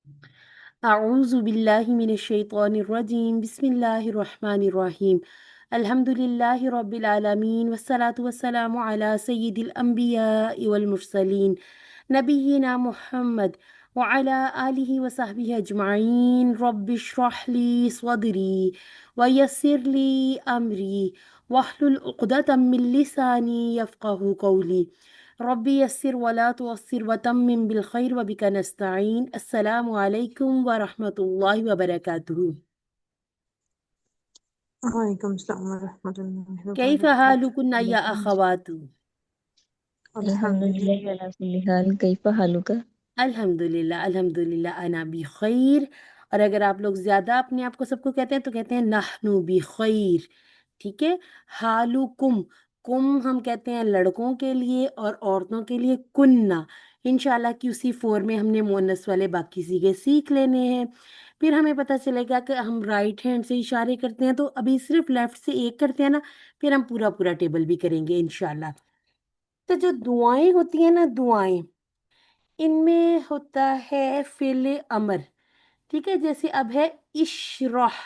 أعوذ بالله من الشيطان الرجيم بسم الله الرحمن الرحيم الحمد لله رب العالمين والصلاة والسلام على سيد الأنبياء والمرسلين نبينا محمد وعلى آله وصحبه أجمعين رب اشرح لي صدري ويسر لي أمري واحلل عقدة من لساني يفقه قولي ربي يسر ولا تعسر وتمم بالخير وبك نستعين السلام عليكم ورحمة الله وبركاته. وعلیکم السلام ورحمۃ اللہ كيف حالكن يا وبرکاتہ۔ أخوات؟ الحمد للہ۔ الحمدللہ وعلی کل حال، کیف حالک؟ الحمد للہ انا بخیر. اور اگر آپ لوگ زیادہ اپنے آپ کو سب کو کہتے ہیں تو کہتے ہیں نحنو بخیر. ٹھیک ہے. حالکم، کم ہم کہتے ہیں لڑکوں کے لیے اور عورتوں کے لیے کننا. انشاءاللہ کی اسی فور میں ہم نے مؤنث والے باقی سیغے سیکھ لینے ہیں. پھر ہمیں پتہ چلے گا کہ ہم رائٹ ہینڈ سے اشارے کرتے ہیں تو ابھی صرف لیفٹ سے ایک کرتے ہیں نا، پھر ہم پورا پورا ٹیبل بھی کریں گے انشاءاللہ. تو جو دعائیں ہوتی ہیں نا، دعائیں ان میں ہوتا ہے فعل امر. ٹھیک ہے. جیسے اب ہے اشرح.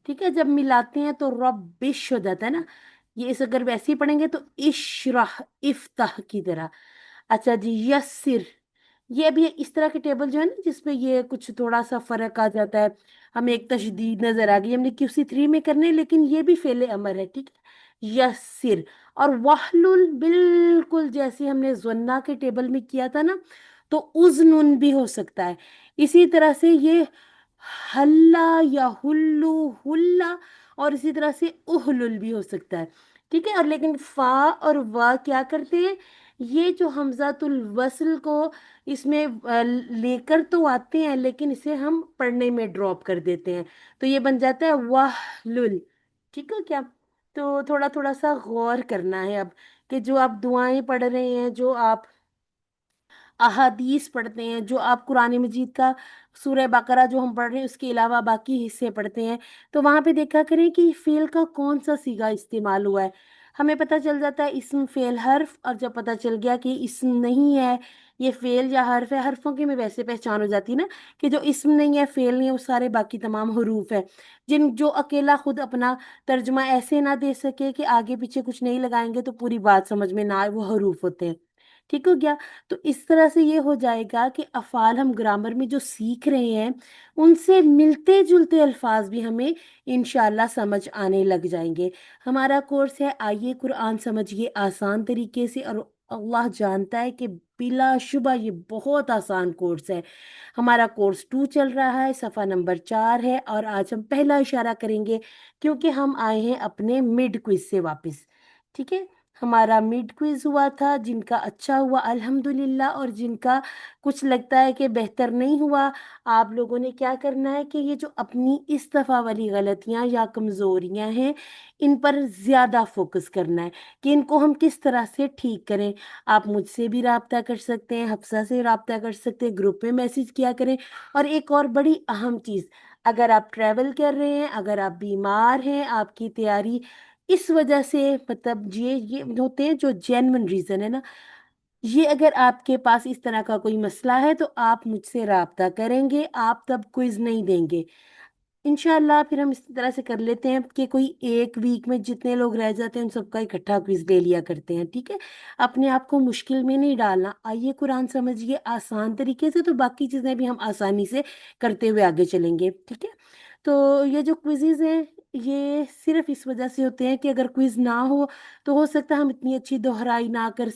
ٹھیک ہے. جب ملاتے ہیں تو ربش ہو جاتا ہے نا. یہ اس اگر ویسے ہی پڑھیں گے تو اشرح افتح کی طرح. اچھا جی. یسر، یہ ابھی اس طرح کے ٹیبل جو ہے نا جس میں یہ کچھ تھوڑا سا فرق آ جاتا ہے، ہمیں ایک تشدید نظر آ گئی، ہم نے QC3 میں کرنے، لیکن یہ بھی فعل امر ہے. ٹھیک ہے. یسر. اور وحلل بالکل جیسے ہم نے زنا کے ٹیبل میں کیا تھا نا، تو اذنن بھی ہو سکتا ہے. اسی طرح سے یہ ہلا یا ہلو ہلا، اور اسی طرح سے اہلل بھی ہو سکتا ہے. ٹھیک ہے. اور لیکن فا اور وا کیا کرتے ہیں، یہ جو حمزۃ الوصل کو اس میں لے کر تو آتے ہیں لیکن اسے ہم پڑھنے میں ڈراپ کر دیتے ہیں، تو یہ بن جاتا ہے وحلل. ٹھیک ہے کیا. تو تھوڑا تھوڑا سا غور کرنا ہے اب کہ جو آپ دعائیں پڑھ رہے ہیں، جو آپ احادیث پڑھتے ہیں، جو آپ قرآن مجید کا سورہ بقرہ جو ہم پڑھ رہے ہیں اس کے علاوہ باقی حصے پڑھتے ہیں، تو وہاں پہ دیکھا کریں کہ فعل کا کون سا صیغہ استعمال ہوا ہے. ہمیں پتہ چل جاتا ہے اسم فعل حرف، اور جب پتہ چل گیا کہ اسم نہیں ہے یہ فعل یا حرف ہے، حرفوں کی میں ویسے پہچان ہو جاتی نا کہ جو اسم نہیں ہے فعل نہیں ہے وہ سارے باقی تمام حروف ہے، جو اکیلا خود اپنا ترجمہ ایسے نہ دے سکے کہ آگے پیچھے کچھ نہیں لگائیں گے تو پوری بات سمجھ میں نہ آئے، وہ حروف ہوتے ہیں. ٹھیک ہو گیا. تو اس طرح سے یہ ہو جائے گا کہ افعال ہم گرامر میں جو سیکھ رہے ہیں ان سے ملتے جلتے الفاظ بھی ہمیں انشاءاللہ سمجھ آنے لگ جائیں گے. ہمارا کورس ہے آئیے قرآن سمجھیے آسان طریقے سے، اور اللہ جانتا ہے کہ بلا شبہ یہ بہت آسان کورس ہے. ہمارا کورس 2 چل رہا ہے، صفحہ نمبر 4 ہے، اور آج ہم پہلا اشارہ کریں گے کیونکہ ہم آئے ہیں اپنے مڈ کوئز سے واپس. ٹھیک ہے. ہمارا مڈ کوئز ہوا تھا، جن کا اچھا ہوا الحمدللہ، اور جن کا کچھ لگتا ہے کہ بہتر نہیں ہوا، آپ لوگوں نے کیا کرنا ہے کہ یہ جو اپنی اس دفعہ والی غلطیاں یا کمزوریاں ہیں ان پر زیادہ فوکس کرنا ہے کہ ان کو ہم کس طرح سے ٹھیک کریں. آپ مجھ سے بھی رابطہ کر سکتے ہیں، حفصہ سے رابطہ کر سکتے ہیں، گروپ میں میسج کیا کریں. اور ایک اور بڑی اہم چیز، اگر آپ ٹریول کر رہے ہیں، اگر آپ بیمار ہیں، آپ کی تیاری اس وجہ سے مطلب یہ ہوتے ہیں جو جینون ریزن ہے نا، یہ اگر آپ کے پاس اس طرح کا کوئی مسئلہ ہے تو آپ مجھ سے رابطہ کریں گے، آپ تب کوئز نہیں دیں گے انشاءاللہ. پھر ہم اس طرح سے کر لیتے ہیں کہ کوئی ایک ویک میں جتنے لوگ رہ جاتے ہیں ان سب کا اکٹھا کوئز لے لیا کرتے ہیں. ٹھیک ہے. اپنے آپ کو مشکل میں نہیں ڈالنا. آئیے قرآن سمجھیے آسان طریقے سے، تو باقی چیزیں بھی ہم آسانی سے کرتے ہوئے آگے چلیں گے. ٹھیک ہے. تو یہ جو کوئزز ہیں یہ صرف اس وجہ سے ہوتے ہیں کہ اگر کوئز نہ ہو تو ہو سکتا ہے ہم اتنی اچھی دہرائی نہ کر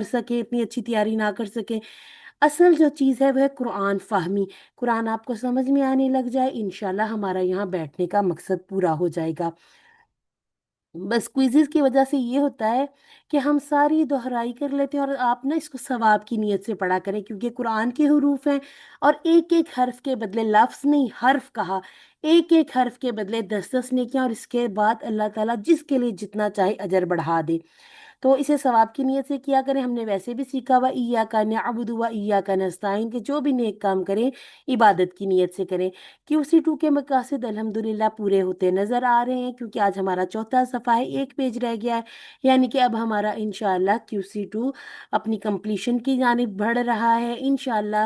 سکیں، اتنی اچھی تیاری نہ کر سکیں. اصل جو چیز ہے وہ ہے قرآن فہمی. قرآن آپ کو سمجھ میں آنے لگ جائے، انشاءاللہ ہمارا یہاں بیٹھنے کا مقصد پورا ہو جائے گا. بس کوئزز کی وجہ سے یہ ہوتا ہے کہ ہم ساری دہرائی کر لیتے ہیں، اور آپ نا اس کو ثواب کی نیت سے پڑھا کریں کیونکہ قرآن کے حروف ہیں، اور ایک ایک حرف کے بدلے لفظ نہیں حرف کہا، ایک ایک حرف کے بدلے 10 نیکیاں، اور اس کے بعد اللہ تعالیٰ جس کے لیے جتنا چاہے اجر بڑھا دے. تو اسے ثواب کی نیت سے کیا کریں. ہم نے ویسے بھی سیکھا ہوا ایاک نعبد و ایاک نستعین کہ جو بھی نیک کام کریں عبادت کی نیت سے کریں. QC2 کے مقاصد الحمدللہ پورے ہوتے نظر آ رہے ہیں کیونکہ آج ہمارا چوتھا صفحہ ہے، ایک پیج رہ گیا ہے، یعنی کہ اب ہمارا انشاءاللہ QC2 اپنی کمپلیشن کی جانب بڑھ رہا ہے. انشاءاللہ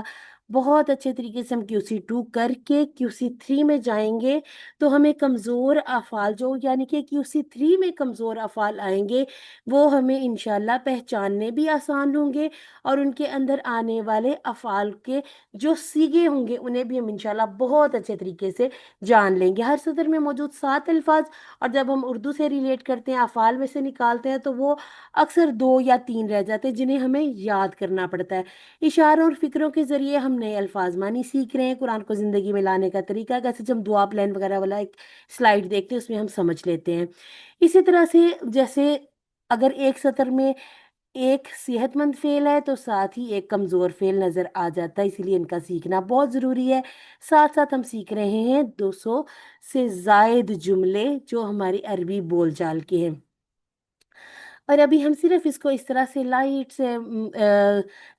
بہت اچھے طریقے سے ہم QC2 کر کے QC3 میں جائیں گے تو ہمیں کمزور افعال جو یعنی کہ QC3 میں کمزور افعال آئیں گے وہ ہمیں انشاءاللہ پہچاننے بھی آسان ہوں گے، اور ان کے اندر آنے والے افعال کے جو صیغے ہوں گے انہیں بھی ہم انشاءاللہ بہت اچھے طریقے سے جان لیں گے۔ ہر سطر میں موجود 7 الفاظ، اور جب ہم اردو سے ریلیٹ کرتے ہیں افعال میں سے نکالتے ہیں تو وہ اکثر 2 یا 3 رہ جاتے ہیں جنہیں ہمیں یاد کرنا پڑتا ہے۔ اشاروں اور فکروں کے ذریعے ہم نئے الفاظ معنی سیکھ رہے ہیں، قرآن کو زندگی میں لانے کا طریقہ کیسے، جب ہم دعا پلان وغیرہ والا ایک سلائیڈ دیکھتے ہیں اس میں ہم سمجھ لیتے ہیں۔ اسی طرح سے جیسے اگر ایک سطر میں ایک صحت مند فعل ہے تو ساتھ ہی ایک کمزور فعل نظر آ جاتا ہے، اسی لیے ان کا سیکھنا بہت ضروری ہے۔ ساتھ ساتھ ہم سیکھ رہے ہیں 200 سے زائد جملے جو ہماری عربی بول چال کے ہیں، اور ابھی ہم صرف اس کو اس طرح سے لائٹ سے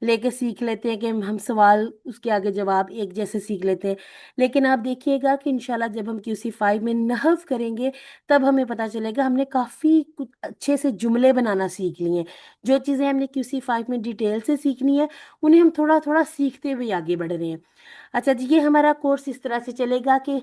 لے کے سیکھ لیتے ہیں کہ ہم سوال اس کے آگے جواب ایک جیسے سیکھ لیتے ہیں، لیکن آپ دیکھیے گا کہ انشاءاللہ جب ہم QC5 میں نحو کریں گے تب ہمیں پتہ چلے گا ہم نے کافی کچھ اچھے سے جملے بنانا سیکھ لیے ہیں۔ جو چیزیں ہم نے QC5 میں ڈیٹیل سے سیکھنی ہے انہیں ہم تھوڑا تھوڑا سیکھتے ہوئے آگے بڑھ رہے ہیں۔ اچھا جی، یہ ہمارا کورس اس طرح سے چلے گا کہ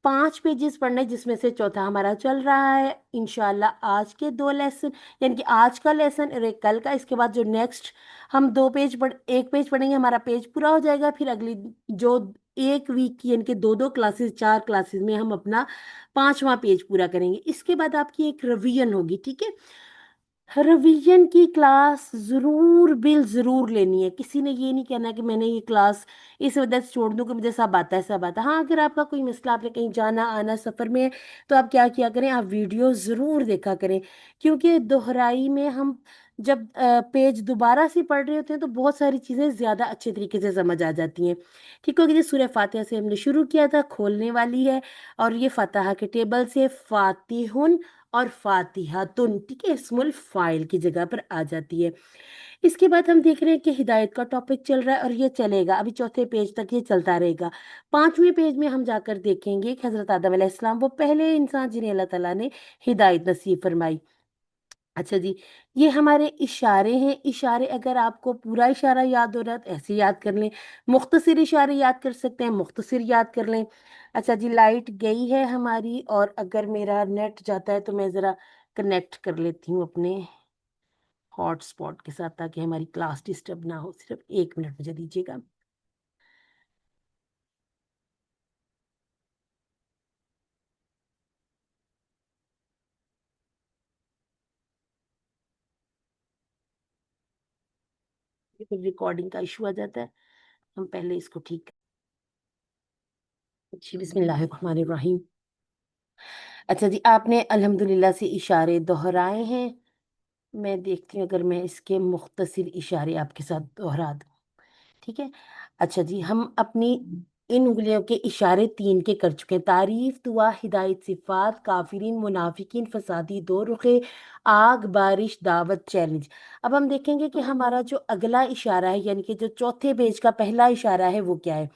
5 پیجز پڑھنے جس میں سے چوتھا ہمارا چل رہا ہے انشاءاللہ آج کے 2 لیسن، یعنی کہ آج کا لیسن اور ایک کل کا، اس کے بعد جو نیکسٹ ہم 2 پیج ایک پیج پڑھیں گے ہمارا پیج پورا ہو جائے گا، پھر اگلی جو ایک ویک کی یعنی کہ 2 کلاسز 4 کلاسز میں ہم اپنا 5واں پیج پورا کریں گے۔ اس کے بعد آپ کی ایک ریویژن ہوگی، ٹھیک ہے؟ ریویژن کی کلاس ضرور ضرور لینی ہے، کسی نے یہ نہیں کہنا کہ میں نے یہ کلاس اس وجہ سے چھوڑ دوں کہ مجھے سب آتا ہے سب آتا ہے۔ ہاں، اگر آپ کا کوئی مسئلہ، آپ نے کہیں جانا آنا سفر میں ہے تو آپ کیا کریں، آپ ویڈیو ضرور دیکھا کریں، کیونکہ دہرائی میں ہم جب پیج دوبارہ سے پڑھ رہے ہوتے ہیں تو بہت ساری چیزیں زیادہ اچھے طریقے سے سمجھ آ جاتی ہیں۔ ٹھیک ہوگی جی، سورہ فاتحہ سے ہم نے شروع کیا تھا، کھولنے والی ہے، اور یہ فاتحہ کے ٹیبل سے فاتحن اور فاتحتن، ٹھیک ہے، اسم الفاعل کی جگہ پر آ جاتی ہے۔ اس کے بعد ہم دیکھ رہے ہیں کہ ہدایت کا ٹاپک چل رہا ہے اور یہ چلے گا ابھی چوتھے پیج تک، یہ چلتا رہے گا۔ 5ویں پیج میں ہم جا کر دیکھیں گے کہ حضرت آدم علیہ السلام وہ پہلے انسان جنہیں اللہ تعالیٰ نے ہدایت نصیب فرمائی۔ اچھا جی، یہ ہمارے اشارے ہیں۔ اشارے اگر آپ کو پورا اشارہ یاد ہو رہا ہے تو ایسے یاد کر لیں، مختصر اشارے یاد کر سکتے ہیں مختصر یاد کر لیں۔ اچھا جی، لائٹ گئی ہے ہماری، اور اگر میرا نیٹ جاتا ہے تو میں ذرا کنیکٹ کر لیتی ہوں اپنے ہاٹ اسپاٹ کے ساتھ تاکہ ہماری کلاس ڈسٹرب نہ ہو۔ صرف 1 منٹ مجھے دیجیے گا۔ ریکارڈنگ کا ایشو آ جاتا ہے، ہم پہلے اس کو ٹھیک جی، بسم اللہ الرحمن الرحیم۔ اچھا جی، آپ نے الحمدللہ سے اشارے دہرائے ہیں، میں دیکھتی ہوں اگر میں اس کے مختصر اشارے آپ کے ساتھ دہرا دوں، ٹھیک ہے؟ اچھا جی، ہم اپنی ان انگلیوں کے اشارے 3 کے کر چکے ہیں: تعریف، دعا، ہدایت، صفات، کافرین، منافقین، فسادی، دو رخے، آگ، بارش، دعوت، چیلنج۔ اب ہم دیکھیں گے کہ ہمارا جو اگلا اشارہ ہے یعنی کہ جو چوتھے پیج کا پہلا اشارہ ہے وہ کیا ہے؟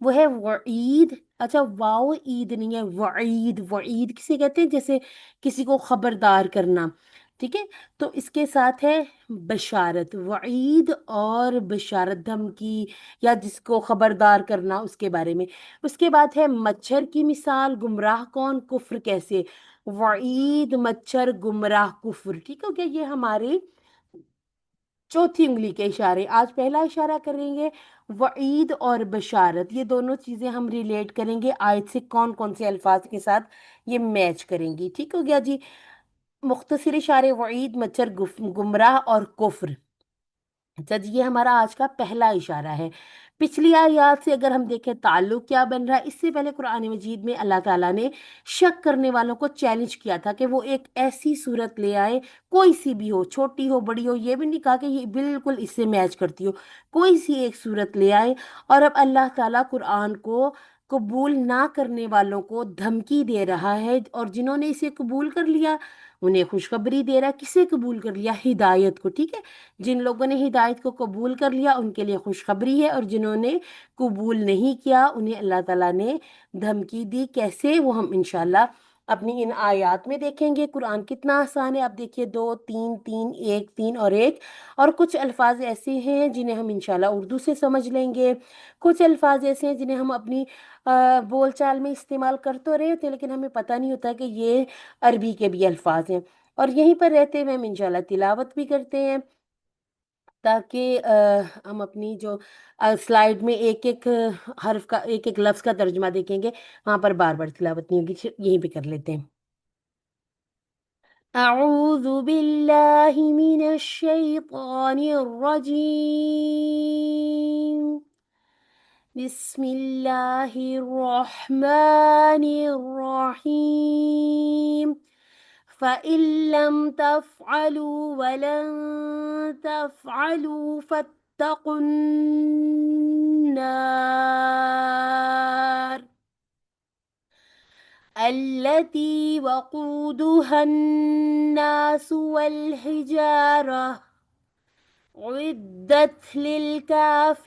وہ ہے وعید۔ اچھا، واو عید نہیں ہے، وعید۔ وعید کسے کہتے ہیں؟ جیسے کسی کو خبردار کرنا، ٹھیک ہے؟ تو اس کے ساتھ ہے بشارت، وعید اور بشارت، دھمکی یا جس کو خبردار کرنا اس کے بارے میں۔ اس کے بعد ہے مچھر کی مثال، گمراہ کون، کفر کیسے، وعید، مچھر، گمراہ، کفر۔ ٹھیک ہو گیا؟ یہ ہمارے چوتھی انگلی کے اشارے۔ آج پہلا اشارہ کریں گے وعید اور بشارت، یہ دونوں چیزیں ہم ریلیٹ کریں گے آیت سے کون کون سے الفاظ کے ساتھ یہ میچ کریں گی۔ ٹھیک ہو گیا جی؟ مختصر اشارے وعید، مچھر، گمراہ اور کفر۔ اچھا جی، یہ ہمارا آج کا پہلا اشارہ ہے۔ پچھلی آیات سے اگر ہم دیکھیں تعلق کیا بن رہا ہے، اس سے پہلے قرآن مجید میں اللہ تعالیٰ نے شک کرنے والوں کو چیلنج کیا تھا کہ وہ ایک ایسی صورت لے آئے، کوئی سی بھی ہو، چھوٹی ہو بڑی ہو، یہ بھی نہیں کہا کہ یہ بالکل اس سے میچ کرتی ہو، کوئی سی ایک صورت لے آئے۔ اور اب اللہ تعالیٰ قرآن کو قبول نہ کرنے والوں کو دھمکی دے رہا ہے، اور جنہوں نے اسے قبول کر لیا انہیں خوشخبری دے رہا ہے۔ کسے قبول کر لیا؟ ہدایت کو، ٹھیک ہے؟ جن لوگوں نے ہدایت کو قبول کر لیا ان کے لیے خوشخبری ہے، اور جنہوں نے قبول نہیں کیا انہیں اللہ تعالیٰ نے دھمکی دی۔ کیسے؟ وہ ہم انشاءاللہ اپنی ان آیات میں دیکھیں گے قرآن کتنا آسان ہے. آپ دیکھیے 2 3 3 1 3 اور 1. اور کچھ الفاظ ایسے ہیں جنہیں ہم انشاءاللہ اردو سے سمجھ لیں گے. کچھ الفاظ ایسے ہیں جنہیں ہم اپنی بول چال میں استعمال کر تو رہے ہوتے ہیں لیکن ہمیں پتہ نہیں ہوتا کہ یہ عربی کے بھی الفاظ ہیں. اور یہیں پر رہتے ہوئے ہم انشاءاللہ تلاوت بھی کرتے ہیں تاکہ ہم اپنی جو سلائیڈ میں ایک ایک حرف کا ایک ایک لفظ کا ترجمہ دیکھیں گے وہاں پر بار بار تلاوت نہیں ہوگی. یہیں پہ کر لیتے ہیں. اعوذ باللہ من الشیطان الرجیم. بسم اللہ الرحمن الرحیم. فَإِن لَّمْ تَفْعَلُوا وَلَن تَفْعَلُوا فَاتَّقُوا النَّارَ الَّتِي وَقُودُهَا النَّاسُ وَالْحِجَارَةُ أُعِدَّتْ لِلْكَافِرِينَ.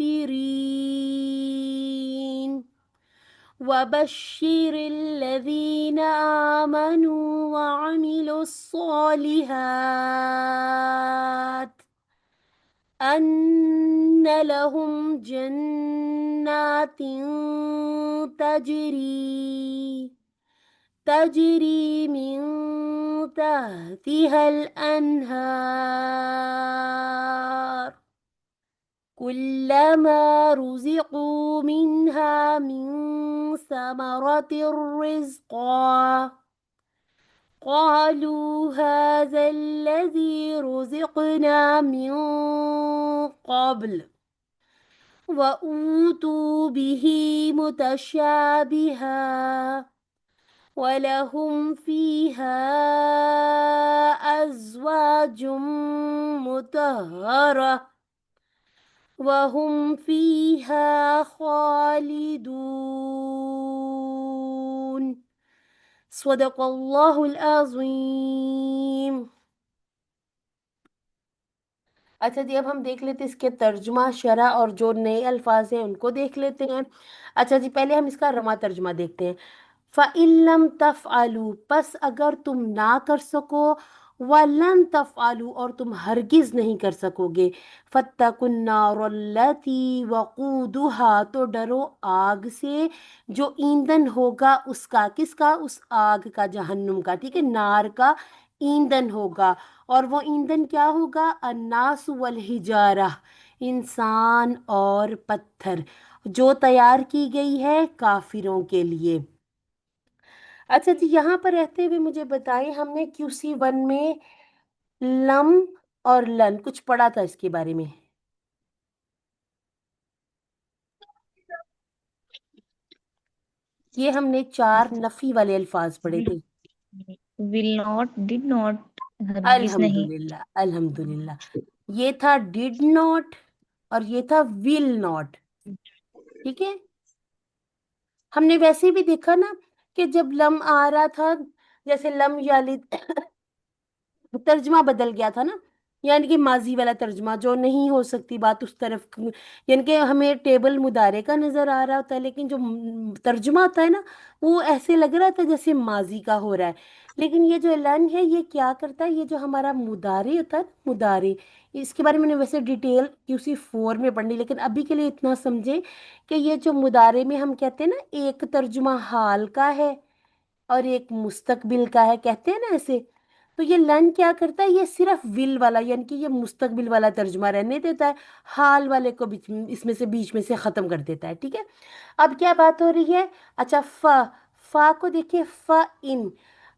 وَبَشِّرِ الَّذِينَ آمَنُوا وَعَمِلُوا الصَّالِحَاتِ أَنَّ لَهُمْ جَنَّاتٍ تَجْرِي مِن تَحْتِهَا الْأَنْهَارُ كُلَّمَا رُزِقُوا مِنْهَا مِن ثَمَرَةٍ رِّزْقًا قَالُوا هَٰذَا الَّذِي رُزِقْنَا مِن قَبْلُ وَأُوتُوا بِهِ مُتَشَابِهًا وَلَهُمْ فِيهَا أَزْوَاجٌ مُّطَهَّرَةٌ وَهُمْ فِيهَا خَالِدُونَ. صدق اللہ العظیم. اچھا جی اب ہم دیکھ لیتے ہیں اس کے ترجمہ شرح اور جو نئے الفاظ ہیں ان کو دیکھ لیتے ہیں. اچھا جی پہلے ہم اس کا رواں ترجمہ دیکھتے ہیں. فَإِن لَّمْ تَفْعَلُوا پس اگر تم نہ کر سکو وَلَن تَفْعَلُوا اور تم ہرگز نہیں کر سکو گے فَاتَّقُوا النَّارَ الَّتِي وَقُودُهَا تو ڈرو آگ سے جو ایندھن ہوگا اس کا. کس کا؟ اس آگ کا جہنم کا. ٹھیک ہے نار کا ایندھن ہوگا. اور وہ ایندھن کیا ہوگا؟ الناس والحجارہ انسان اور پتھر جو تیار کی گئی ہے کافروں کے لیے. اچھا جی یہاں پر رہتے ہوئے مجھے بتائیں ہم نے QC1 میں لم اور لن کچھ پڑھا تھا اس کے بارے میں. یہ ہم نے 4 نفی والے الفاظ پڑھے تھے. ول ناٹ ڈڈ ناٹ ہرگز نہیں. الحمدللہ الحمدللہ. یہ تھا ڈیڈ ناٹ اور یہ تھا ول ناٹ. ٹھیک ہے ہم نے ویسے بھی دیکھا نا کہ جب لم آ رہا تھا جیسے لم یلد ترجمہ بدل گیا تھا نا یعنی کہ ماضی والا ترجمہ جو نہیں ہو سکتی بات اس طرف یعنی کہ ہمیں ٹیبل مضارع کا نظر آ رہا ہوتا ہے لیکن جو ترجمہ ہوتا ہے نا وہ ایسے لگ رہا تھا جیسے ماضی کا ہو رہا ہے. لیکن یہ جو لن ہے یہ کیا کرتا ہے یہ جو ہمارا مضارع ہوتا ہے مضارع اس کے بارے میں نے ویسے ڈیٹیل QC4 میں پڑھنی لیکن ابھی کے لیے اتنا سمجھے کہ یہ جو مضارع میں ہم کہتے ہیں نا ایک ترجمہ حال کا ہے اور ایک مستقبل کا ہے کہتے ہیں نا ایسے. تو یہ لن کیا کرتا ہے یہ صرف ول والا یعنی کہ یہ مستقبل والا ترجمہ رہنے دیتا ہے حال والے کو اس میں سے ختم کر دیتا ہے. ٹھیک ہے اب کیا بات ہو رہی ہے. اچھا فا کو دیکھیے فا ان.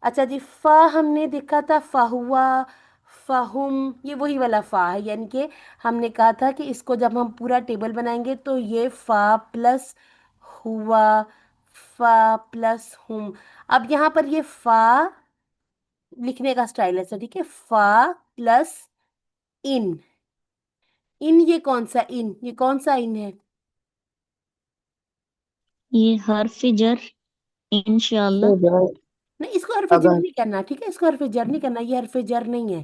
اچھا جی فا ہم نے دیکھا تھا فہوا فہم یہ وہی والا فا ہے یعنی کہ ہم نے کہا تھا کہ اس کو جب ہم پورا ٹیبل بنائیں گے تو یہ فا پلس ہوا فا پلس ہم. اب یہاں پر یہ فا لکھنے کا سٹائل ایسا. ٹھیک ہے فا پلس ان. ان یہ کون سا ان یہ کون سا ان ہے؟ یہ حرف جر انشاءاللہ. نہیں اس کو حرف جر نہیں کرنا. ٹھیک ہے اس کو حرف جر نہیں کرنا یہ حرف جر نہیں ہے.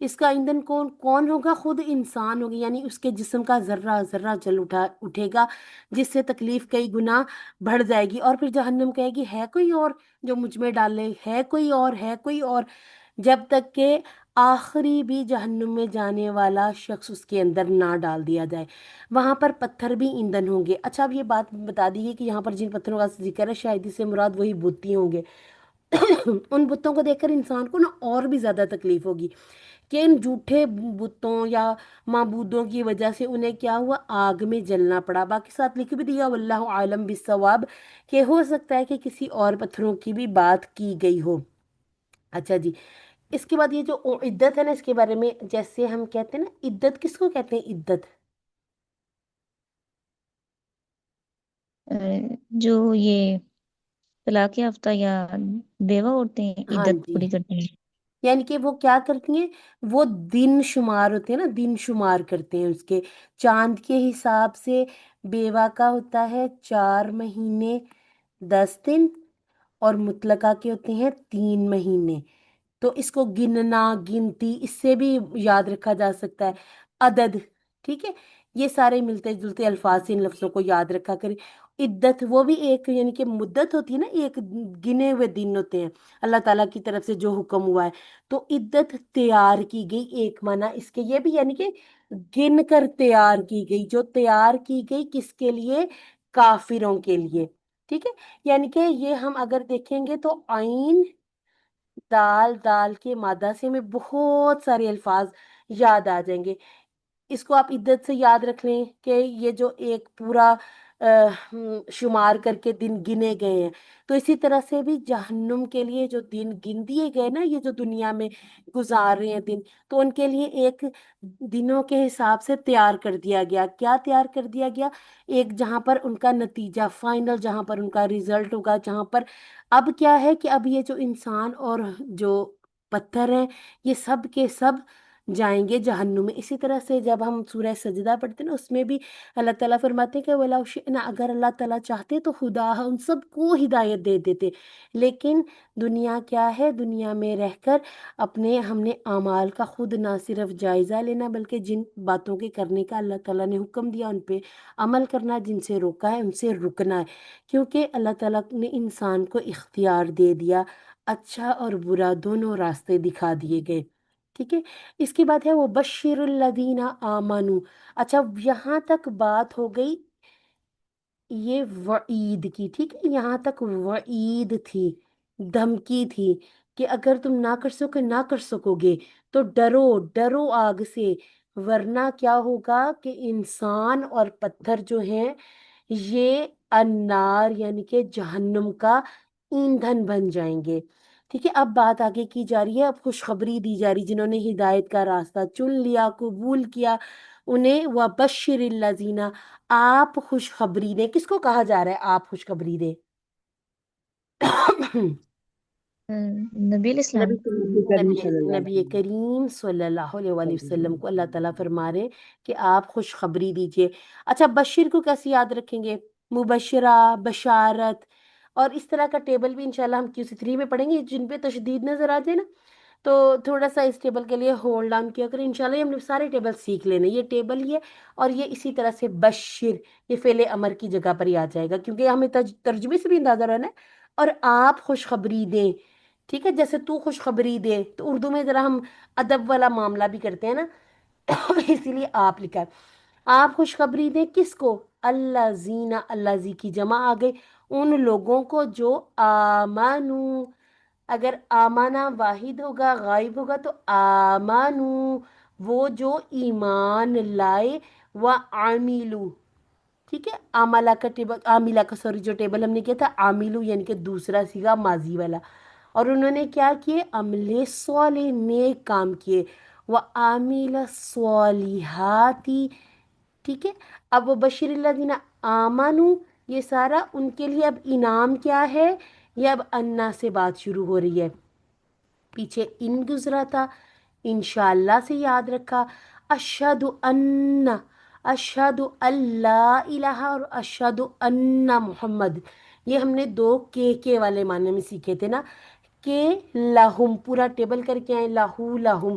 اس کا ایندھن کون کون ہوگا؟ خود انسان ہوگا، یعنی اس کے جسم کا ذرہ ذرہ جل اٹھے گا، جس سے تکلیف کئی گنا بڑھ جائے گی، اور پھر جہنم کہے گی ہے کوئی اور جو مجھ میں ڈالے، ہے کوئی اور، ہے کوئی اور، جب تک کہ آخری بھی جہنم میں جانے والا شخص اس کے اندر نہ ڈال دیا جائے۔ وہاں پر پتھر بھی ایندھن ہوں گے۔ اچھا اب یہ بات بتا دیجیے کہ یہاں پر جن پتھروں کا ذکر ہے شاید اس سے مراد وہی بت ہی ہوں گے۔ ان بتوں کو دیکھ کر انسان کو نا اور بھی زیادہ تکلیف ہوگی کہ ان جھوٹے بتوں یا معبودوں کی وجہ سے انہیں کیا ہوا؟ آگ میں جلنا پڑا۔ باقی ساتھ لکھ بھی دیا واللہ عالم بالصواب، کہ ہو سکتا ہے کہ کسی اور پتھروں کی بھی بات کی گئی ہو۔ اچھا جی، اس کے بعد یہ جو عدت ہے نا، اس کے بارے میں جیسے ہم کہتے ہیں نا، عدت کس کو کہتے ہیں؟ عدت جو یہ طلاق یافتہ یا بیوہ عورتیں ہاں عدت جی، پوری کرتی ہیں۔ یعنی کہ وہ کیا کرتی ہیں؟ وہ دن شمار ہوتے ہیں نا، دن شمار کرتے ہیں اس کے، چاند کے حساب سے بیوہ کا ہوتا ہے 4 مہینے 10 دن، اور مطلقہ کے ہوتے ہیں 3 مہینے۔ تو اس کو گننا، گنتی، اس سے بھی یاد رکھا جا سکتا ہے، عدد، ٹھیک ہے؟ یہ سارے ملتے جلتے الفاظ سے ان لفظوں کو یاد رکھا کریں۔ عدت وہ بھی ایک یعنی کہ مدت ہوتی ہے نا، ایک گنے ہوئے دن ہوتے ہیں اللہ تعالیٰ کی طرف سے جو حکم ہوا ہے۔ تو عدت تیار کی گئی، ایک معنی اس کے یہ بھی، یعنی کہ گن کر تیار کی گئی، جو تیار کی گئی کس کے لیے؟ کافروں کے لیے، ٹھیک ہے؟ یعنی کہ یہ ہم اگر دیکھیں گے تو آئین دال، دال کے مادہ سے ہمیں بہت سارے الفاظ یاد آ جائیں گے۔ اس کو آپ عدت سے یاد رکھ لیں کہ یہ جو ایک پورا شمار کر کے دن گنے گئے ہیں، تو اسی طرح سے بھی جہنم کے لیے جو دن گن دیے گئے نا، یہ جو دنیا میں گزار رہے ہیں دن، تو ان کے لیے ایک دنوں کے حساب سے تیار کر دیا گیا۔ کیا تیار کر دیا گیا؟ ایک جہاں پر ان کا نتیجہ فائنل، جہاں پر ان کا ریزلٹ ہوگا، جہاں پر اب کیا ہے کہ اب یہ جو انسان اور جو پتھر ہیں، یہ سب کے سب جائیں گے جہنم میں۔ اسی طرح سے جب ہم سورہ سجدہ پڑھتے ہیں نا، اس میں بھی اللہ تعالیٰ فرماتے ہیں کہ وَلَوْ شِئْنَا، اگر اللہ تعالیٰ چاہتے تو خدا ان سب کو ہدایت دے دیتے، لیکن دنیا کیا ہے؟ دنیا میں رہ کر اپنے ہم نے اعمال کا خود نہ صرف جائزہ لینا، بلکہ جن باتوں کے کرنے کا اللہ تعالیٰ نے حکم دیا ان پہ عمل کرنا، جن سے روکا ہے ان سے رکنا ہے، کیونکہ اللہ تعالیٰ نے انسان کو اختیار دے دیا، اچھا اور برا دونوں راستے دکھا دیے گئے، ٹھیک ہے؟ اس کے بعد ہے وہ بشر الذین آمنو۔ اچھا یہاں تک بات ہو گئی یہ وعید کی، ٹھیک ہے؟ یہاں تک وعید تھی، دھمکی تھی کہ اگر تم نہ کر سکو، نہ کر سکو گے تو ڈرو، ڈرو آگ سے، ورنہ کیا ہوگا کہ انسان اور پتھر جو ہیں یہ النار یعنی کہ جہنم کا ایندھن بن جائیں گے، ٹھیک ہے؟ اب بات آگے کی جا رہی ہے، اب خوشخبری دی جا رہی، جنہوں نے ہدایت کا راستہ چن لیا، قبول کیا، انہیں وَبَشِّرِ الَّذِينَ، آپ خوشخبری دیں۔ کس کو کہا جا رہا ہے آپ خوشخبری دیں؟ نبی علیہ السلام۔ نبی نبی کریم صلی اللہ علیہ وآلہ وسلم کو اللہ تعالیٰ فرما رہے کہ آپ خوشخبری دیجئے۔ اچھا بشیر کو کیسے یاد رکھیں گے؟ مبشرہ، بشارت، اور اس طرح کا ٹیبل بھی انشاءاللہ ہم QC3 میں پڑھیں گے، جن پہ تشدید نظر آ جائے نا تو تھوڑا سا اس ٹیبل کے لیے ہولڈ آن کیا کریں، انشاءاللہ ہم نے سارے ٹیبل سیکھ لینے، یہ ٹیبل ہی ہے، اور یہ اسی طرح سے بشر یہ فعل امر کی جگہ پر ہی آ جائے گا، کیونکہ ہمیں ترجمے سے بھی اندازہ رہنا ہے، اور آپ خوشخبری دیں، ٹھیک ہے؟ جیسے تو خوشخبری دے، تو اردو میں ذرا ہم ادب والا معاملہ بھی کرتے ہیں نا، اسی لیے آپ لکھا ہے۔ آپ خوشخبری دیں کس کو؟ اللہ زینا، اللہ زی کی جمع آ گئی، ان لوگوں کو جو آمانو، اگر آمانہ واحد ہوگا غائب ہوگا تو آمانو، وہ جو ایمان لائے، وعاملو، ٹھیک ہے؟ عاملہ کا ٹیبل، عاملہ کا سوری جو ٹیبل ہم نے کیا تھا عاملو یعنی کہ دوسرا سیگا ماضی والا، اور انہوں نے کیا کیے؟ عمل صالح، نیک کام کیے، وعامل صالحاتی، ٹھیک ہے؟ اب وہ بشیر الذین آمنو، یہ سارا ان کے لیے اب انعام کیا ہے؟ یہ اب انا سے بات شروع ہو رہی ہے، پیچھے ان گزرا تھا، انشاءاللہ سے یاد رکھا، اشہد ان، اشہد اللہ الہ اور اشہد ان محمد، یہ ہم نے دو کے والے معنی میں سیکھے تھے نا، کہ لہم، پورا ٹیبل کر کے آئے، لہو لہم،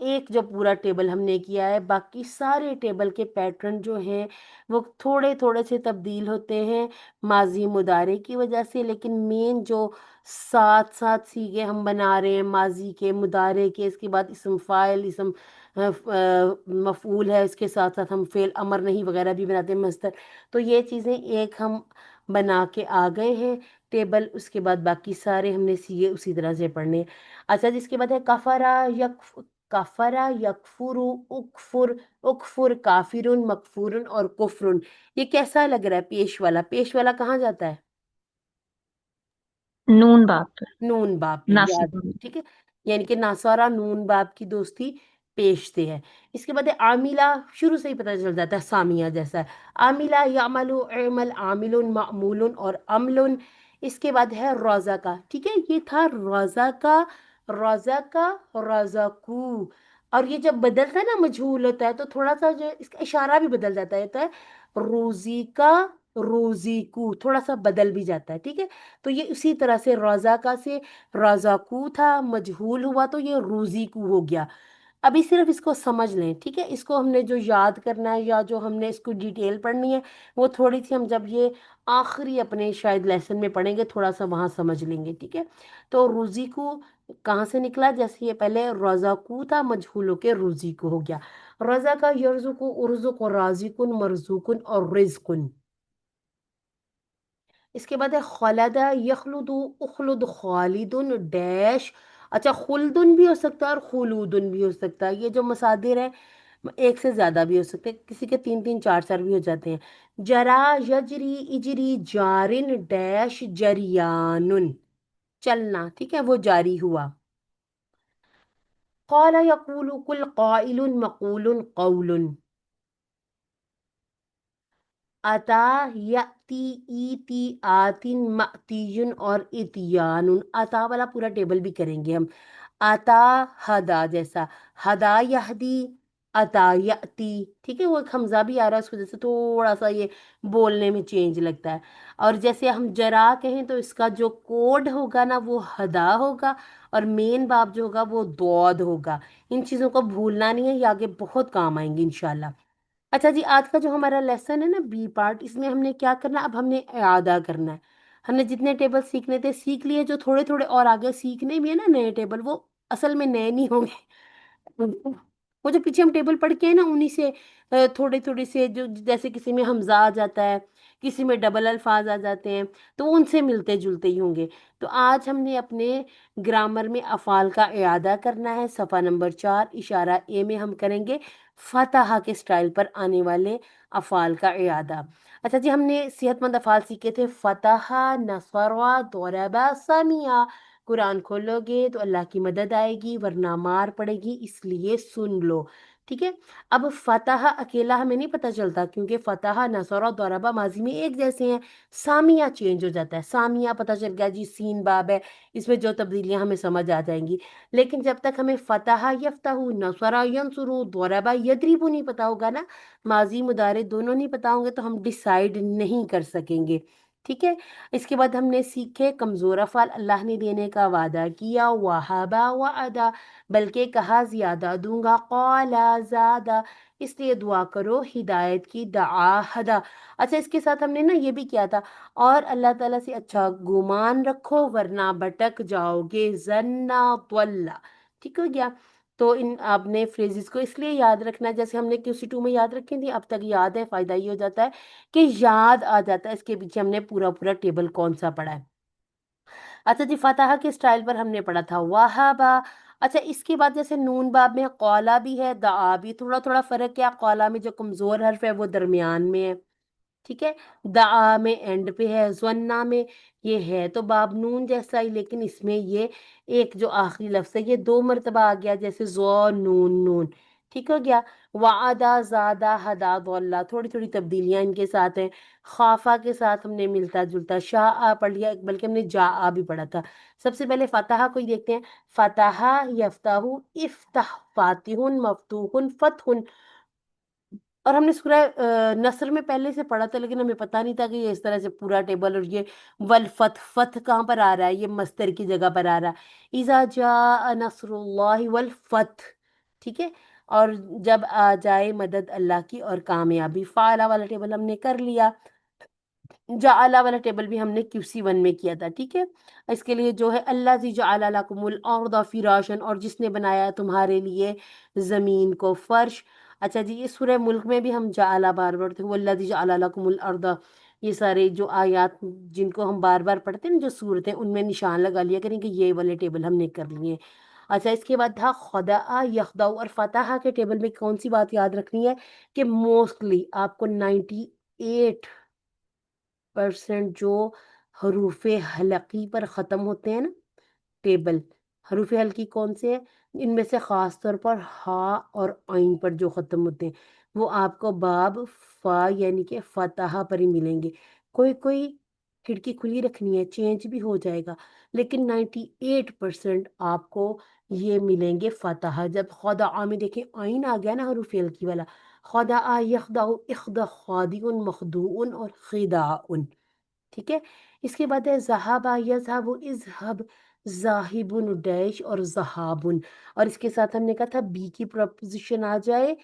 ایک جو پورا ٹیبل ہم نے کیا ہے، باقی سارے ٹیبل کے پیٹرن جو ہیں وہ تھوڑے تھوڑے سے تبدیل ہوتے ہیں ماضی مضارع کی وجہ سے، لیکن مین جو ساتھ ساتھ سیغے ہم بنا رہے ہیں ماضی کے، مضارع کے، اس کے بعد اسم فاعل، اسم مفعول ہے، اس کے ساتھ ساتھ ہم فعل امر نہیں وغیرہ بھی بناتے ہیں، مصدر، تو یہ چیزیں ایک ہم بنا کے آ گئے ہیں ٹیبل۔ اس کے بعد باقی سارے ہم نے سیے اسی طرح سے پڑھنے ہیں۔ اچھا جس کے بعد ہے کفرا کفرا یکفرو اکفر اکفر کافرن مکفورن اور کفرن۔ یہ کیسا لگ رہا ہے؟ پیش والا، پیش والا کہاں جاتا ہے؟ نون باپ پہ نون باپ پہ، ناصب یاد، ٹھیک ہے، یعنی کہ ناصارہ نون باپ کی دوستی پیشتے ہے۔ اس کے بعد ہے عاملہ، شروع سے ہی پتہ چل جاتا ہے سامیہ جیسا ہے، عاملہ یعملو اعمل عامل معمول اور عمل۔ اس کے بعد ہے روزہ کا، ٹھیک ہے، یہ تھا روزہ کا، روزہ کا، روزہ کو، اور یہ جب بدلتا ہے نا مجہول ہوتا ہے تو تھوڑا سا جو اس کا اشارہ بھی بدل جاتا ہے روزی کا، روزی کو، تھوڑا سا بدل بھی جاتا ہے، ٹھیک ہے۔ تو یہ اسی طرح سے روزہ کا سے روزہ کو تھا، مجہول ہوا تو یہ روزی کو ہو گیا۔ ابھی صرف اس کو سمجھ لیں، ٹھیک ہے، اس کو ہم نے جو یاد کرنا ہے یا جو ہم نے اس کو ڈیٹیل پڑھنی ہے وہ تھوڑی سی ہم جب یہ آخری اپنے شاید لیسن میں پڑھیں گے تھوڑا سا وہاں سمجھ لیں گے، ٹھیک ہے۔ تو روزی کو کہاں سے نکلا؟ جیسے یہ پہلے روزہ کو تھا، مجہول ہو کے روزی کو ہو گیا۔ روزہ کا یرزق، ارزق، رازقن، مرزوقن اور رزقن۔ اس کے بعد ہے خلد یخلد، اخلد خالدن ڈیش۔ اچھا خلدن بھی ہو سکتا ہے اور خلودن بھی ہو سکتا ہے، یہ جو مصادر ہیں ایک سے زیادہ بھی ہو سکتے ہیں، کسی کے تین تین چار چار بھی ہو جاتے ہیں۔ جرا یجری اجری جارن ڈیش جریانن، چلنا، ٹھیک ہے، وہ جاری ہوا۔ قال یقول کل قائل مقول قول۔ اتا یاتی ایتی آتن ماتین اور اتیان۔ اتا والا پورا ٹیبل بھی کریں گے ہم، اتا ہدا جیسا، ہدا یہدی، اتا یاتی، ٹھیک ہے، وہ ایک حمزہ بھی آ رہا ہے اس وجہ سے تھوڑا سا یہ بولنے میں چینج لگتا ہے۔ اور جیسے ہم جرا کہیں تو اس کا جو کوڈ ہوگا نا وہ ہدا ہوگا، اور مین باب جو ہوگا وہ دود ہوگا۔ ان چیزوں کو بھولنا نہیں ہے، یہ آگے بہت کام آئیں گے انشاءاللہ۔ اچھا جی، آج کا جو ہمارا لیسن ہے نا بی پارٹ، اس میں ہم نے کیا کرنا، اب ہم نے اعادہ کرنا ہے۔ ہم نے جتنے ٹیبل سیکھنے تھے سیکھ لیے، جو تھوڑے تھوڑے اور آگے سیکھنے بھی ہے نا نئے ٹیبل، وہ اصل میں نئے نہیں ہوں گے، وہ جو پیچھے ہم ٹیبل پڑھ کے ہیں نا انہی سے تھوڑے تھوڑے سے، جو جیسے کسی میں حمزہ آ جاتا ہے، کسی میں ڈبل الفاظ آ جاتے ہیں، تو وہ ان سے ملتے جلتے ہی ہوں گے۔ تو آج ہم نے اپنے گرامر میں افعال کا اعادہ کرنا ہے، صفحہ نمبر 4 اشارہ اے میں ہم کریں گے فتح کے سٹائل پر آنے والے افعال کا اعادہ۔ اچھا جی، ہم نے صحت مند افعال سیکھے تھے، فتح، نصر، ضرب، سمع۔ قرآن کھولو گے تو اللہ کی مدد آئے گی ورنہ مار پڑے گی، اس لیے سن لو، ٹھیک ہے۔ اب فتح اکیلا ہمیں نہیں پتہ چلتا کیونکہ فتح، نصر، ضرب ماضی میں ایک جیسے ہیں، سامیہ چینج ہو جاتا ہے، سامیہ پتہ چل گیا جی سین باب ہے، اس میں جو تبدیلیاں ہمیں سمجھ آ جائیں گی، لیکن جب تک ہمیں فتح یفتح، نصر ینصر، ضرب یضرب نہیں پتا ہوگا نا، ماضی مضارع دونوں نہیں پتا ہوں گے تو ہم ڈیسائیڈ نہیں کر سکیں گے، ٹھیک ہے۔ اس کے بعد ہم نے سیکھے کمزور افعال، اللہ نے دینے کا وعدہ کیا، وہبا وعدا، بلکہ کہا زیادہ دوں گا، قال زادہ، اس لیے دعا کرو ہدایت کی، دعا ہدا۔ اچھا اس کے ساتھ ہم نے نا یہ بھی کیا تھا، اور اللہ تعالیٰ سے اچھا گمان رکھو ورنہ بھٹک جاؤ گے، زنا طلّا، ٹھیک ہو گیا۔ تو ان آپ نے فریزز کو اس لیے یاد رکھنا ہے، جیسے ہم نے QC2 میں یاد رکھی تھی اب تک یاد ہے، فائدہ یہ ہو جاتا ہے کہ یاد آ جاتا ہے اس کے پیچھے ہم نے پورا پورا ٹیبل کون سا پڑھا ہے۔ اچھا جی، فتح کے سٹائل پر ہم نے پڑھا تھا وہابا۔ اچھا اس کے بعد جیسے نون باب میں قولا بھی ہے، دعا بھی، تھوڑا تھوڑا فرق کیا، قولا میں جو کمزور حرف ہے وہ درمیان میں ہے، ٹھیک ہے، دعا میں اینڈ پہ ہے، زنا میں یہ ہے تو باب نون جیسا ہی، لیکن اس میں یہ ایک جو آخری لفظ ہے یہ 2 مرتبہ آ گیا، جیسے زو نون نون، ٹھیک ہو گیا۔ وعدہ، زادہ، ہدا، ضلع، تھوڑی تھوڑی تبدیلیاں ان کے ساتھ ہیں۔ خافہ کے ساتھ ہم نے ملتا جلتا شاء پڑھ لیا، بلکہ ہم نے جاء بھی پڑھا تھا۔ سب سے پہلے فتح کو ہی دیکھتے ہیں، فتح یفتح، افتح، فاتح، مفتوح، فتح۔ اور ہم نے سورہ نصر میں پہلے سے پڑھا تھا لیکن ہمیں پتہ نہیں تھا کہ یہ اس طرح سے پورا ٹیبل، اور یہ والفتح، فتح کہاں پر آ رہا ہے، یہ مصدر کی جگہ پر آ رہا ہے، اذا جاء نصر اللہ والفتح، ٹھیک ہے، اور جب آ جائے مدد اللہ کی اور کامیابی، فعلا والا ٹیبل ہم نے کر لیا، جعلا والا ٹیبل بھی ہم نے QC1 میں کیا تھا، ٹھیک ہے۔ اس کے لیے جو ہے اللہ زی جعل لکم الارض فراشن، اور جس نے بنایا تمہارے لیے زمین کو فرش۔ اچھا جی، یہ سورہ ملک میں بھی ہم جعلا بار بار پڑھتے ہیں، والذی جعل لکم الارض، یہ سارے جو آیات جن کو ہم بار بار پڑھتے ہیں جو صورتیں، ان میں نشان لگا لیا کریں کہ یہ والے ٹیبل ہم نے کر لیے۔ اچھا، اس کے بعد تھا خدع یخدع اور فتح کے ٹیبل میں کون سی بات یاد رکھنی ہے کہ موسٹلی آپ کو 98% جو حروف حلقی پر ختم ہوتے ہیں نا ٹیبل، حروف حلقی کون سے ہیں؟ ان میں سے خاص طور پر ہا اور عین پر جو ختم ہوتے ہیں وہ آپ کو باب فا یعنی کہ فتح پر ہی ملیں گے۔ کوئی کوئی کھڑکی کھلی رکھنی ہے، چینج بھی ہو جائے گا، لیکن 98% آپ کو یہ ملیں گے فتح۔ جب خدع میں دیکھیں عین آ گیا نا حروف حلقی والا، خدع یخدع اخدع خادع مخدوع اور خداع، ٹھیک ہے۔ اس کے بعد ہے ذہب یذہب اذہب ذاہب ڈیش اور ذہابن، اور اس کے ساتھ ہم نے کہا تھا بی کی پریپوزیشن آ جائے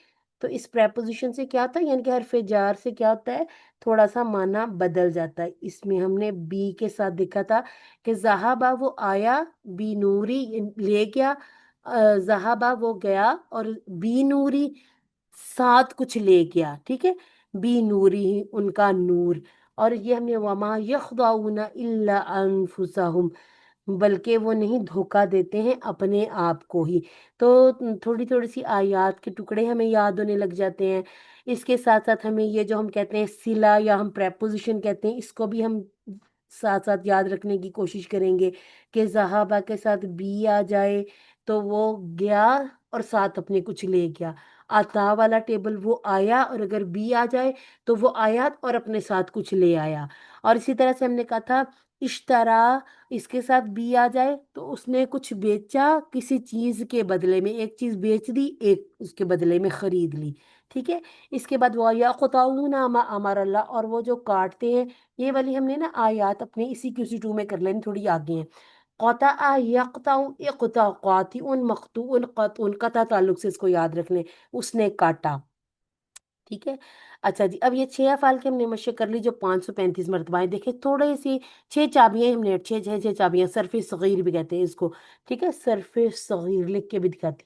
تو اس پریپوزیشن سے کیا ہوتا ہے، یعنی کہ حرف جار سے کیا ہوتا ہے، تھوڑا سا معنی بدل جاتا ہے۔ اس میں ہم نے بی کے ساتھ دیکھا تھا کہ ذہبا وہ آیا، بی نوری لے گیا، ذہبا وہ گیا، اور بی نوری ساتھ کچھ لے گیا، ٹھیک ہے، بی نوری ان کا نور۔ اور یہ ہم نے وما یخدعون الا انفسہم، بلکہ وہ نہیں دھوکہ دیتے ہیں اپنے آپ کو ہی۔ تو تھوڑی تھوڑی سی آیات کے ٹکڑے ہمیں یاد ہونے لگ جاتے ہیں۔ اس کے ساتھ ساتھ ہمیں یہ جو ہم کہتے ہیں صلہ یا ہم پریپوزیشن کہتے ہیں، اس کو بھی ہم ساتھ ساتھ یاد رکھنے کی کوشش کریں گے کہ ذہابہ کے ساتھ بی آ جائے تو وہ گیا اور ساتھ اپنے کچھ لے گیا۔ عطا والا ٹیبل وہ آیا اور اگر بی آ جائے تو وہ آیا اور اپنے ساتھ کچھ لے آیا۔ اور اسی طرح سے ہم نے کہا تھا اشترا، اس کے ساتھ بی آ جائے تو اس نے کچھ بیچا کسی چیز کے بدلے میں، ایک چیز بیچ دی، ایک اس کے بدلے میں خرید لی، ٹھیک ہے۔ اس کے بعد وہ یقطعون ما امر اللہ، اور وہ جو کاٹتے ہیں، یہ والی ہم نے نا آیات اپنے اسی QC2 میں کر لینی، تھوڑی آگے ہیں۔ قطع یقطع اقطع قاطع مقطوع قطع، قطع تعلق سے اس کو یاد رکھ لیں، اس نے کاٹا، ٹھیک ہے۔ اچھا جی، اب یہ 6 افعال کے ہم نے مشق کر لی جو 535 مرتبہ ہیں۔ دیکھیں تھوڑے سی 6 چابیاں ہم نے، 6 چابیاں، صرف صغیر بھی کہتے ہیں اس کو، ٹھیک ہے، صرف صغیر لکھ کے بھی دکھاتی،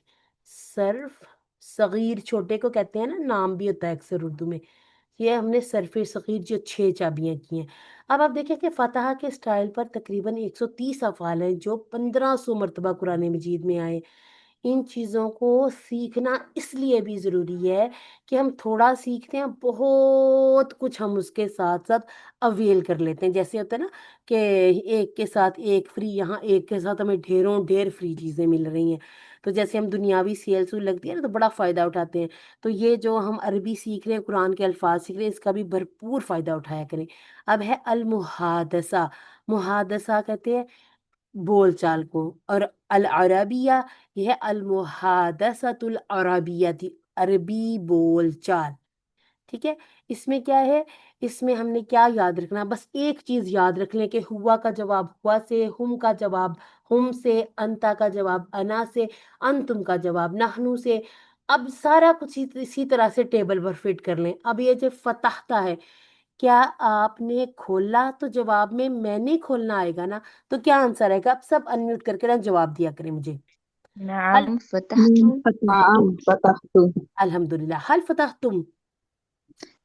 صرف صغیر چھوٹے کو کہتے ہیں نا، نام بھی ہوتا ہے اکثر اردو میں۔ یہ ہم نے صرف صغیر جو 6 چابیاں کی ہیں۔ اب آپ دیکھیں کہ فتح کے سٹائل پر تقریباً 130 افعال ہیں جو 1500 مرتبہ قرآن مجید میں آئے۔ ان چیزوں کو سیکھنا اس لیے بھی ضروری ہے کہ ہم تھوڑا سیکھتے ہیں، بہت کچھ ہم اس کے ساتھ ساتھ اویل کر لیتے ہیں۔ جیسے ہوتا ہے نا کہ ایک کے ساتھ ایک فری، یہاں ایک کے ساتھ ہمیں ڈھیروں ڈھیر فری چیزیں مل رہی ہیں، تو جیسے ہم دنیاوی سیل سول لگتی ہے نا تو بڑا فائدہ اٹھاتے ہیں۔ تو یہ جو ہم عربی سیکھ رہے ہیں، قرآن کے الفاظ سیکھ رہے ہیں، اس کا بھی بھرپور فائدہ اٹھایا کریں۔ اب ہے المحادثہ، محادثہ کہتے ہیں بول چال کو، اور العربیہ یہ ہے المحادثۃ العربیہ، عربی بول چال، ٹھیک ہے۔ اس میں کیا ہے، اس میں ہم نے کیا یاد رکھنا، بس ایک چیز یاد رکھ لیں کہ ہوا کا جواب ہوا سے، ہم کا جواب ہم سے، انتا کا جواب انا سے، انتم کا جواب نحنو سے۔ اب سارا کچھ اسی طرح سے ٹیبل پر فٹ کر لیں۔ اب یہ جو فتحتا ہے، کیا آپ نے کھولا تو جواب میں نے کھولنا آئے گا نا، تو کیا آنسر آئے گا؟ اب سب انمیوٹ کر کے نا جواب دیا کریں مجھے۔ نعم فتحت، نعم فتحت، الحمدللہ، حل فتح تم،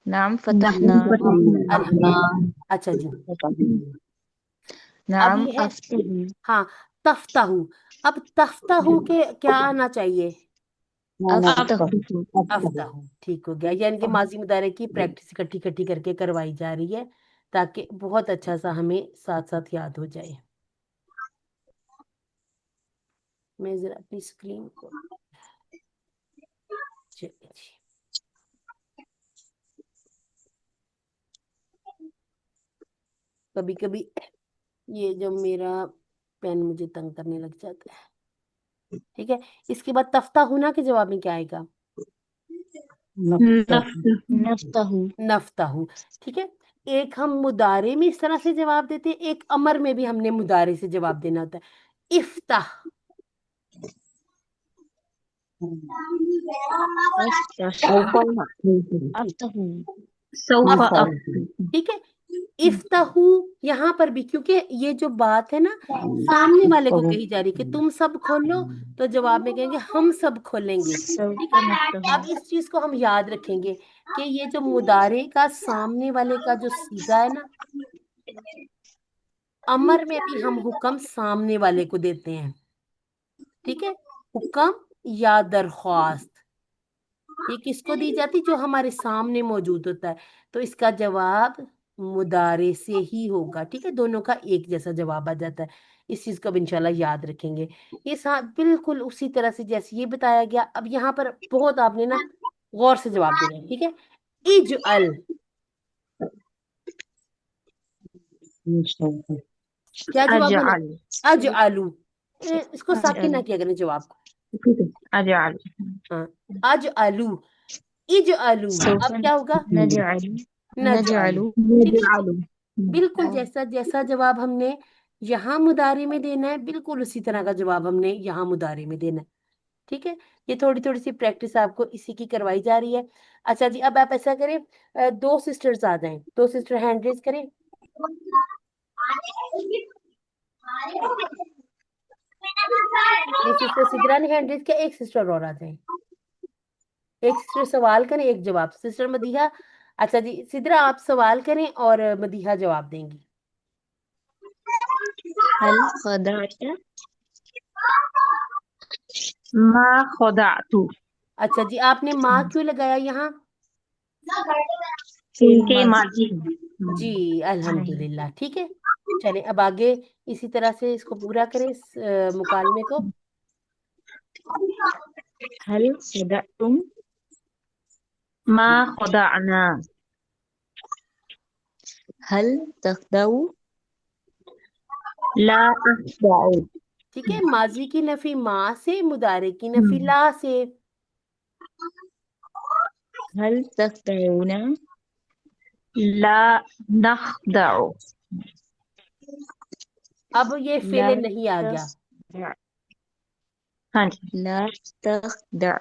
نعم فتحنا، الحمدللہ۔ اچھا جی، اب نعم یہ ہے افتح، ہاں تفتح، اب تفتح کے کیا آنا چاہیے؟ افتح، افتح، ٹھیک ہو گیا، یعنی کہ ماضی مضارع کی پریکٹس اکٹھی اکٹھی کر کے کروائی جا رہی ہے تاکہ بہت اچھا سا ہمیں ساتھ ساتھ یاد ہو جائے۔ میں ذرا اپنی اسکرین کو چلیے جی، کبھی کبھی یہ جو میرا پین مجھے تنگ کرنے لگ جاتا ہے، ٹھیک ہے۔ اس کے بعد تفتح ہونا کے جواب میں کیا آئے گا؟ نفتح، نفتح، ٹھیک ہے۔ ایک ہم مضارع میں اس طرح سے جواب دیتے ہیں، ایک امر میں بھی ہم نے مضارع سے جواب دینا ہوتا ہے۔ افتح، أفتح أفتح سوف افتح، أفتح ٹھیک ہے. افتحو یہاں پر بھی کیونکہ یہ جو بات ہے نا سامنے والے کو کہی جا رہی کہ تم سب کھولو، تو جواب میں کہیں گے ہم سب کھولیں گے. سوف ٹھیک ہے. نفتح اب اس چیز کو ہم یاد رکھیں گے کہ یہ جو مضارع کا سامنے والے کا جو صیغہ ہے نا، امر میں بھی ہم حکم سامنے والے کو دیتے ہیں. ٹھیک ہے. حکم یا درخواست یہ کس کو دی جاتی؟ جو ہمارے سامنے موجود ہوتا ہے. تو اس کا جواب مضارع سے ہی ہوگا. ٹھیک ہے. دونوں کا ایک جیسا جواب آ جاتا ہے. اس چیز کو اب انشاءاللہ یاد رکھیں گے. یہ بالکل اسی طرح سے جیسے یہ بتایا گیا. اب یہاں پر بہت آپ نے نا غور سے جواب دینا ہے. ٹھیک ہے. اجعل، کیا جواب دینا ہے؟ أجعل اجعلو. اس کو ساکن نہ أجعل کیا کریں جواب کو. أجعل ہاں. اجعلو، اجعلو. سوف اب کیا ہوگا؟ نجعل نجعل. نجعل ٹھیک ہے. نجعل بالکل جیسا جیسا جواب ہم نے یہاں مضارع میں دینا ہے، بالکل اسی طرح کا جواب ہم نے یہاں مضارع میں دینا ہے. ٹھیک ہے. یہ تھوڑی تھوڑی سی پریکٹس آپ کو اسی کی کروائی جا رہی ہے. اچھا جی، اب آپ ایسا کریں، دو سسٹرز آ جائیں، دو سسٹر ہینڈ ریز کریں. یہ سسٹر سدرا نے ہینڈ ریز کیا، ایک سسٹر اور آ جائیں. ایک سسٹر سوال کریں، ایک جواب. سسٹر مدیحہ، اچھا جی سدرا آپ سوال کریں اور مدیحہ جواب دیں گی. هل خدعت ما خدعت اچھا جی، آپ نے ماں کیوں لگایا یہاں؟ فعل کیونکہ ماضی ماضی جی نہیں الحمدللہ. ٹھیک ہے. چلیں اب آگے اسی طرح سے اس کو پورا کریں، اس مکالمے کو. هل خدعتم ما خدعنا هل تخدعوا لا أخدع ٹھیک ہے. ماضی کی نفی ماں سے، مضارع کی نفی لا سے. هل تخدعون لا نخدع اب یہ لا فعل نہیں آ گیا. تخدع ہاں جی لا تخدع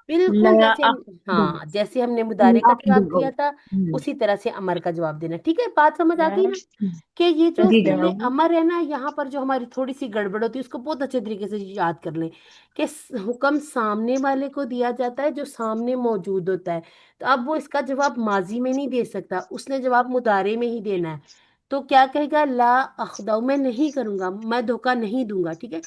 بالکل لا جیسے أخدع ہاں جیسے ہم نے مضارع کا جواب أخدع دیا تھا اسی طرح سے امر کا جواب دینا. ٹھیک ہے. بات سمجھ آ لا گئی نا کہ یہ جو جی جی فعل تخدعوا امر ہے نا، یہاں پر جو ہماری تھوڑی سی گڑبڑ ہوتی ہے اس کو بہت اچھے طریقے سے یاد کر لیں کہ حکم سامنے والے کو دیا جاتا ہے جو سامنے موجود ہوتا ہے. تو اب وہ اس کا جواب ماضی میں نہیں دے سکتا، اس نے جواب مضارع میں ہی دینا ہے. تو کیا کہے گا؟ لا اخدع، میں نہیں کروں گا، میں دھوکہ نہیں دوں گا. ٹھیک ہے.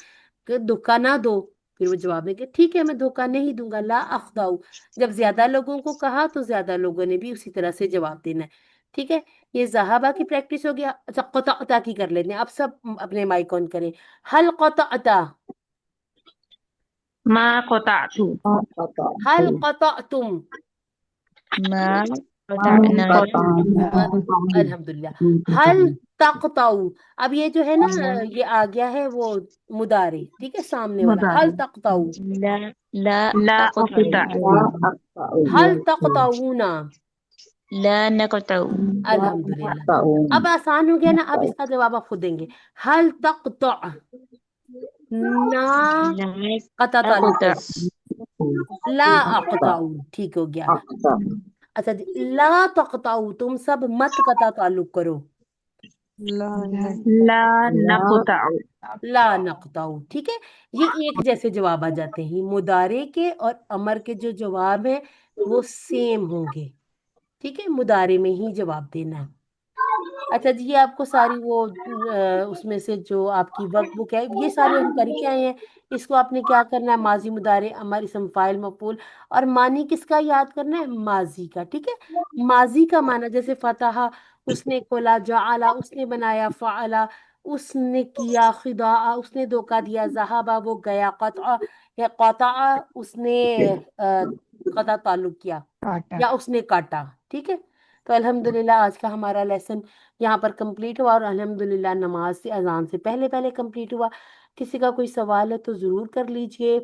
کہ دھوکہ نہ دو. پھر وہ جواب میں کہ ٹھیک ہے میں دھوکہ نہیں دوں گا. لا اخدع، جب زیادہ لوگوں کو کہا تو زیادہ لوگوں نے بھی اسی طرح سے جواب دینا ہے. ٹھیک ہے. یہ ذہابہ کی پریکٹس ہو گیا. اچھا قطعتا کی کر لیتے ہیں. اب سب اپنے مائک آن کریں. حل قطعتا، ما قطعت حل قطعتم، ما قطعنا الحمدللہ. حل تقطعوا، اب یہ جو ہے نا یہ آ گیا ہے وہ مضارع. ٹھیک ہے. سامنے والا حل مضارع تقطعوا، لا لا لا أقطع أقطع حل تقطعون. لا نقطع الحمدللہ. اب آسان ہو گیا نا. اب اس کا جواب آپ خود دیں گے. حل تقطع، نا لا قطع تعلق أقطع کرو، لا اقطع. ٹھیک ہو گیا. اچھا جی، لا تقطعوا، تم سب مت قطع تعلق کرو. لا نقطع لا نقطع. ٹھیک ہے. یہ ایک جیسے جواب آ جاتے ہیں. مضارع کے اور امر کے جو جواب ہیں وہ سیم ہوں گے. ٹھیک ہے. مضارع میں ہی جواب دینا ہے. اچھا جی، یہ آپ کو ساری وہ اس میں سے جو آپ کی ورک بک ہے یہ سارے ہم کر کے آئے ہیں. اس کو آپ نے کیا کرنا ہے؟ ماضی، مضارع، امر، اسم فاعل، مفعول. اور معنی کس کا یاد کرنا ہے؟ ماضی کا. ٹھیک ہے. ماضی کا معنی جیسے فتح، اس نے کھولا. جعل، اس نے بنایا. فعل، اس نے کیا. خداع، اس نے دھوکہ دیا. ذہب، وہ گیا. قطع یا قطع، اس نے قطع تعلق کیا یا اس نے کاٹا. ٹھیک ہے. تو الحمدللہ آج کا ہمارا لیسن یہاں پر کمپلیٹ ہوا، اور الحمدللہ نماز سے اذان سے پہلے پہلے کمپلیٹ ہوا. کسی کا کوئی سوال ہے تو ضرور کر لیجئے.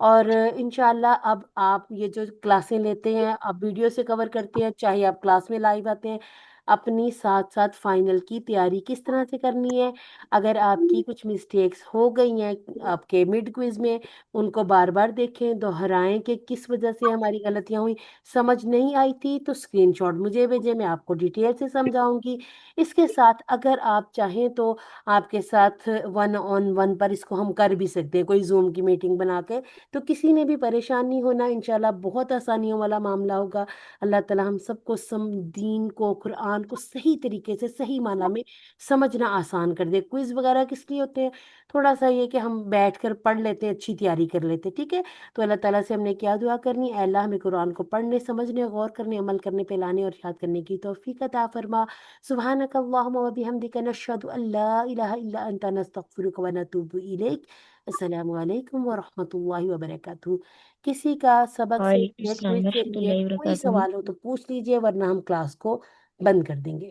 اور انشاءاللہ اب آپ یہ جو کلاسیں لیتے ہیں آپ ویڈیو سے کور کرتے ہیں، چاہے آپ کلاس میں لائیو آتے ہیں، اپنی ساتھ ساتھ فائنل کی تیاری کس طرح سے کرنی ہے. اگر آپ کی کچھ مسٹیکس ہو گئی ہیں آپ کے مڈ کوئز میں، ان کو بار بار دیکھیں، دہرائیں کہ کس وجہ سے ہماری غلطیاں ہوئی. سمجھ نہیں آئی تھی تو اسکرین شاٹ مجھے بھیجیں، میں آپ کو ڈیٹیل سے سمجھاؤں گی. اس کے ساتھ اگر آپ چاہیں تو آپ کے ساتھ 1 on 1 پر اس کو ہم کر بھی سکتے ہیں، کوئی زوم کی میٹنگ بنا کے. تو کسی نے بھی پریشان نہیں ہونا، انشاءاللہ بہت آسانیوں والا معاملہ ہوگا. اللہ تعالی ہم سب کو دین کو، قرآن کو صحیح طریقے سے صحیح معنی میں سمجھنا آسان کر دے. کوئز وغیرہ کس لیے ہوتے ہیں؟ تھوڑا سا یہ کہ ہم بیٹھ کر پڑھ لیتے ہیں، اچھی تیاری کر لیتے ہیں. ٹھیک ہے، تو اللہ تعالیٰ سے ہم نے کیا دعا کرنی؟ اے اللہ ہمیں قرآن کو پڑھنے، سمجھنے، غور کرنے، عمل کرنے پہ لانے اور یاد کرنے کی توفیق عطا فرما. سبحانک اللہم و بحمدک، نشہد ان لا الہ الا انت، نستغفرک و نتوب الیک. السلام علیکم ورحمۃ اللہ وبرکاتہ. کسی کا سبق سے وعلیکم ریلیٹڈ، السلام کوئز سے ورحمۃ ریلیٹڈ اللہ کوئی وبرکاتہ. سوال ہو تو پوچھ لیجئے، ورنہ ہم کلاس کو بند کر دیں گے.